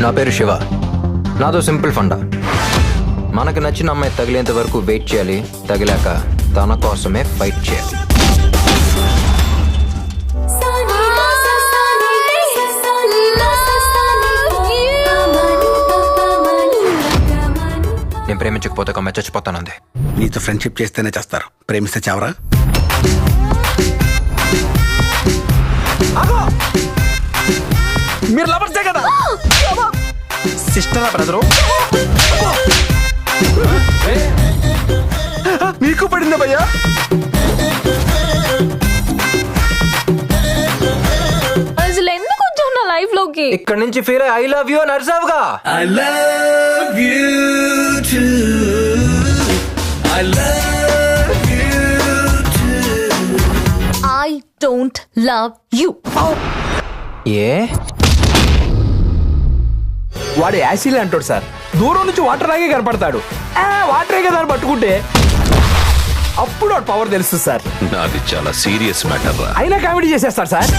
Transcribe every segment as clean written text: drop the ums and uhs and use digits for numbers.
నా పేరు శివ. నాదో సింపుల్ ఫండా. మనకు నచ్చిన అమ్మాయి తగిలేంత వరకు వెయిట్ చేయాలి, తగిలాక తన కోసమే ఫైట్ చేయాలి. నేను ప్రేమించకపోతే ఒక అమ్మాయి చచ్చిపోతానంది. నీతో ఫ్రెండ్షిప్ చేస్తేనే చేస్తారు, ప్రేమిస్తే చావరా? మీరు లవర్సే కదా? సిస్టరా బ్రదరు? నీకు పడిందా భయ్యా? అసలు ఎందుకు వచ్చావు నా లైఫ్ లోకి? ఇక్కడ నుంచి ఫీల్ ఐ లవ్ యూ అని అరిసావుగా. I love you too. I love you too. I don't love you. ఏ వాడు యాసిడ్ అంటాడు సార్. దూరం నుంచి వాటర్ లాగే కనపడతాడు. వాటరే కదా అని పట్టుకుంటే అప్పుడు వాడు పవర్ తెలుస్తుంది సార్. నాది చాలా సీరియస్ మ్యాటర్ రా. అయినా కామెడీ చేసేస్తాడు సార్.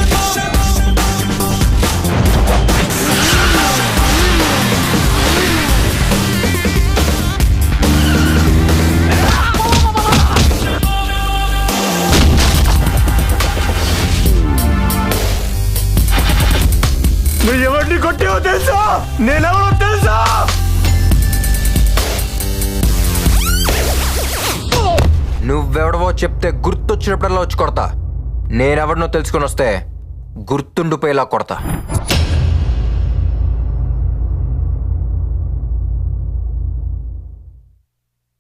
నువ్వు ఎవరిని కొట్టావో తెలుసా? నేనెవరో తెలుసా? నువ్వెవడవో చెప్తే గుర్తొచ్చినప్పుడల్లా వచ్చి కొడతా. నేనెవడనో తెలుసుకొని వస్తే గుర్తుండిపోయేలా కొడతా.